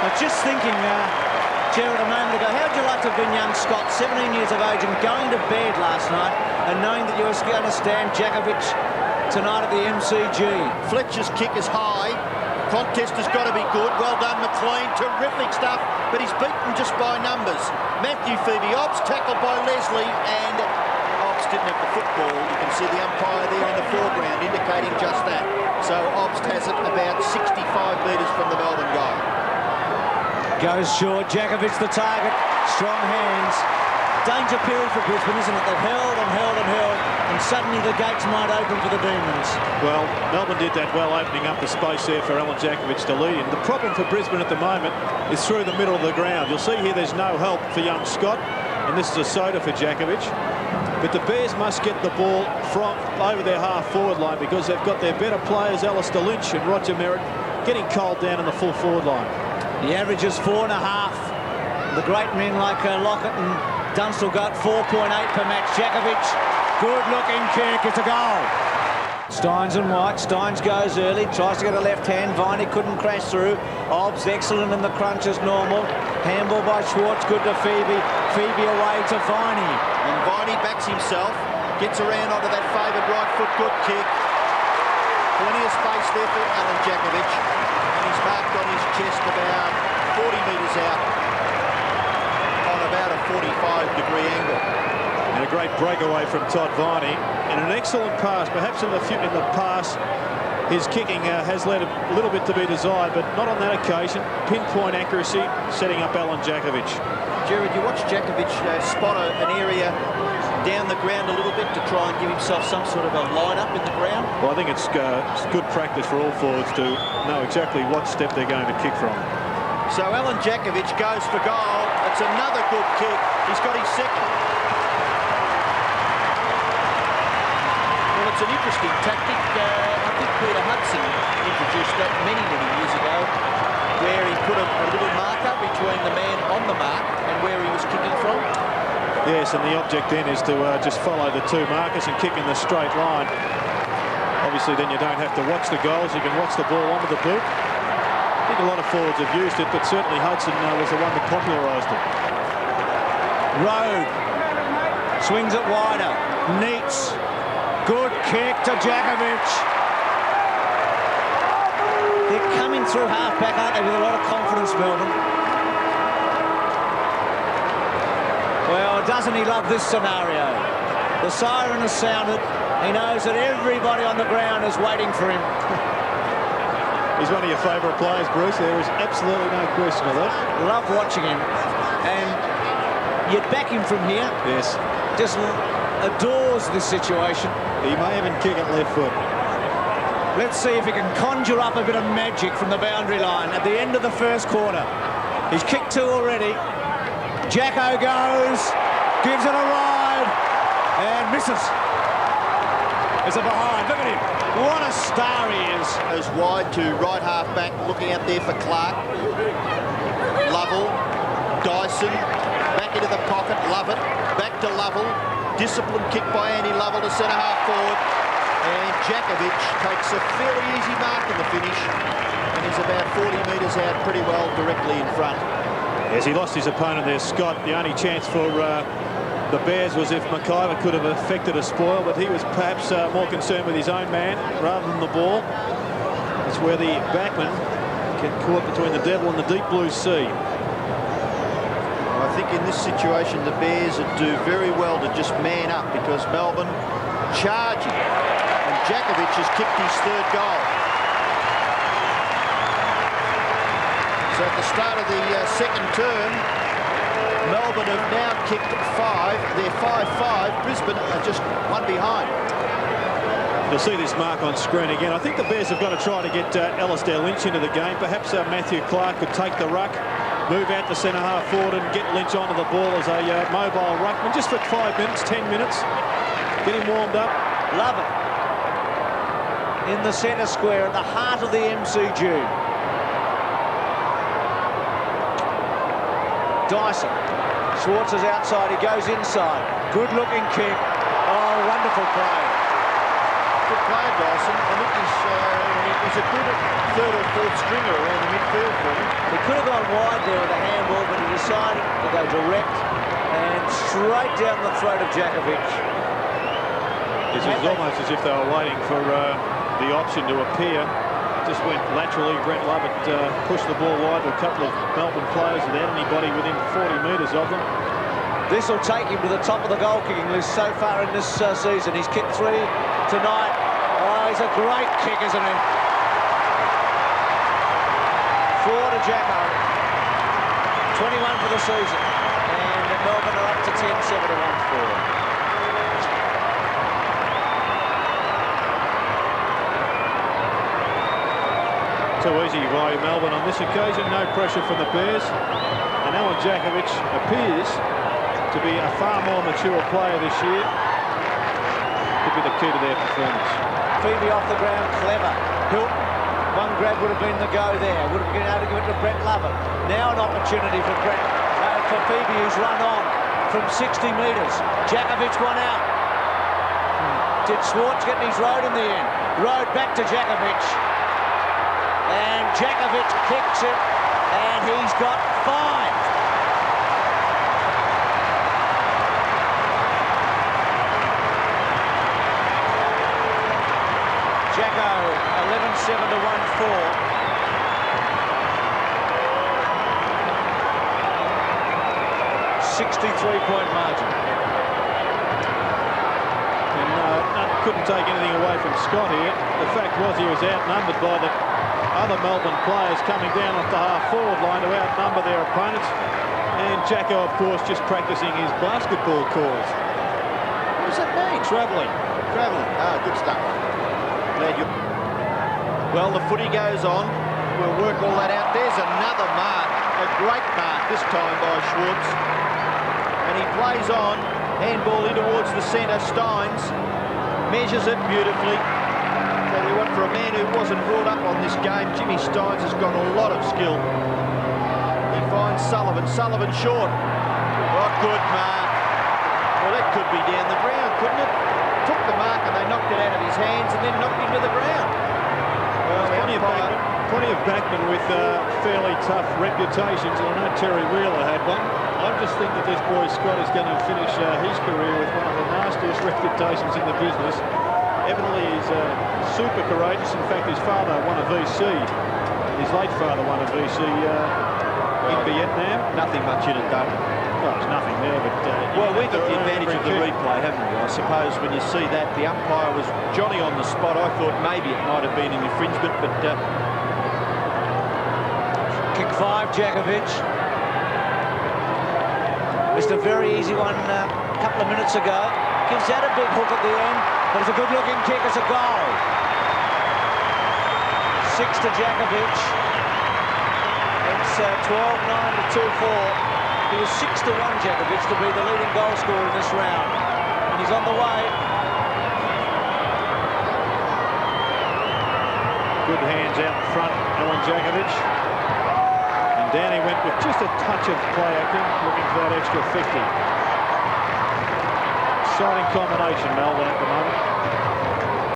was just thinking, Jared, a moment ago, how would you like to have been young Scott, 17 years of age, and going to bed last night and knowing that you were going to stand Jakovich tonight at the MCG? Fletcher's kick is high. Contest has got to be good. Well done, McLean. Terrific stuff, but he's beaten just by numbers. Matthew Phoebe Obbs, tackled by Leslie, and Obbs didn't have the football. You can see the umpire there in the foreground indicating just that. So Obbs has it about 65 metres from the Melbourne goal. Goes short, Jakovich the target, strong hands. Danger period for Brisbane, isn't it? They've held and held and held, and suddenly the gates might open for the Demons. Well, Melbourne did that well, opening up the space there for Alan Jakovich to lead in. The problem for Brisbane at the moment is through the middle of the ground. You'll see here there's no help for young Scott, and this is a soda for Jakovich. But the Bears must get the ball from over their half-forward line because they've got their better players, Alistair Lynch and Roger Merritt, getting cold down in the full forward line. The average is 4.5. The great men like Lockett and Dunstall got 4.8 per match. Jakovich, good-looking kick. It's a goal. Steins and White. Steins goes early, tries to get a left hand. Viney couldn't crash through. Obbs excellent in the crunch as normal. Handball by Schwartz, good to Phoebe. Phoebe away to Viney. And Viney backs himself, gets around onto that favoured right foot, good kick. Plenty of space there for Alan Jakovich. And he's marked on his chest about 40 metres out on about a 45-degree angle. And a great breakaway from Todd Viney. And an excellent pass. Perhaps in the pass, his kicking has led a little bit to be desired, but not on that occasion. Pinpoint accuracy, setting up Alan Jakovich. Jared, you watch Jakovich spot an area down the ground a little bit to try and give himself some sort of a line-up in the ground? Well, I think it's good practice for all forwards to know exactly what step they're going to kick from. So Alan Jakovich goes for goal. It's another good kick. He's got his second. Well, it's an interesting tactic. I think Peter Hudson introduced that many, many years ago, where he put a little marker between the man on the mark and where he was kicking from. Yes, and the object then is to just follow the two markers and kick in the straight line. Obviously, then you don't have to watch the goals. You can watch the ball onto the boot. I think a lot of forwards have used it, but certainly Hudson was the one that popularised it. Road swings it wider. Neats. Good kick to Jakovich. They're coming through half-back, aren't they, with a lot of confidence, Melbourne? Well, doesn't he love this scenario? The siren has sounded. He knows that everybody on the ground is waiting for him. He's one of your favourite players, Bruce. There is absolutely no question of that. Love watching him. And you'd back him from here. Yes. Just adores this situation. He may even kick it left foot. Let's see if he can conjure up a bit of magic from the boundary line at the end of the first quarter. He's kicked two already. Jacko goes, gives it a ride, and misses. It's a behind. Look at him. What a star he is. Goes wide to right half back, looking out there for Clark. Lovell, Dyson, back into the pocket, Lovett, back to Lovell. Disciplined kick by Andy Lovell to centre half forward. And Jakovich takes a fairly easy mark in the finish. And he's about 40 metres out pretty well directly in front. Yes, he lost his opponent there, Scott. The only chance for the Bears was if McIver could have effected a spoil, but he was perhaps more concerned with his own man rather than the ball. It's where the backman get caught between the devil and the deep blue sea. I think in this situation the Bears would do very well to just man up because Melbourne charging. And Jakovich has kicked his third goal. So at the start of the second term, Melbourne have now kicked 5. They're 5-5. Brisbane are just one behind. You'll see this mark on screen again. I think the Bears have got to try to get Alistair Lynch into the game. Perhaps Matthew Clark could take the ruck, move out to centre half forward and get Lynch onto the ball as a mobile ruckman just for 5 minutes, 10 minutes. Get him warmed up. Love it. In the centre square at the heart of the MCG. Dyson. Schwartz is outside. He goes inside. Good looking kick. Oh, wonderful play. Good player, Dyson. I think he's a good third or fourth stringer around the midfield for him. He could have gone wide there with a handball, but he decided to go direct and straight down the throat of Jakovich. This is almost as if they were waiting for the option to appear. Just went laterally. Brent Lovett pushed the ball wide to a couple of Melbourne players without anybody within 40 metres of them. This will take him to the top of the goal-kicking list so far in this season. He's kicked 3 tonight. Oh, he's a great kick, isn't he? 4 to Jacko. 21 for the season. And Melbourne are up to 10, 7 to 1-4. Too easy by Melbourne on this occasion. No pressure from the Bears. And Alan Jakovich appears to be a far more mature player this year. Could be the key to their performance. Phoebe off the ground, clever. Hilton, one grab would have been the go there. Would have been able to give it to Brett Lovett. Now an opportunity for for Phoebe, who's run on from 60 metres. Jakovich won out. Did Schwartz get his road in the end? Road back to Jakovich. And Jakovich kicks it, and he's got 5. Jacko, 11-7 to 1-4. 63-point margin. And couldn't take anything away from Scott here. The fact was he was outnumbered by the other Melbourne players coming down off the half-forward line to outnumber their opponents. And Jacko, of course, just practising his basketball calls. What does that mean? Travelling. Travelling. Ah, good stuff. Glad you... Well, the footy goes on. We'll work all that out. There's another mark. A great mark this time by Schwartz. And he plays on. Handball in towards the centre. Steins measures it beautifully. Tell you what, for a man who wasn't brought up on this game, Jimmy Steins has got a lot of skill. He finds Sullivan. Sullivan short. Oh, good mark. Well, that could be down the ground, couldn't it? Took the mark and they knocked it out of his hands and then knocked him to the ground. Well, plenty of backmen with fairly tough reputations. I know Terry Wheeler had one. I just think that this boy Scott is going to finish his career with one of the nastiest reputations in the business. Evidently, he's super courageous. In fact, his father won a VC. His late father won a VC in Vietnam. Nothing much in it, though. Well, there's nothing there, but... well, we got the advantage of the replay, haven't we? I suppose when you see that, the umpire was Johnny on the spot. I thought maybe it might have been an infringement, but... Kick 5, Jakovich. Missed a very easy one a couple of minutes ago. Gives that a big hook at the end, but it's a good-looking kick. It's a goal. 6 to Jakovich. It's 12-9 to 2-4. He was 6 to 1, Jakovich, to be the leading goal scorer in this round. And he's on the way. Good hands out in front, Alan Jakovich. And Danny went with just a touch of play acting, looking for that extra 50. Exciting combination, Melbourne, at the moment.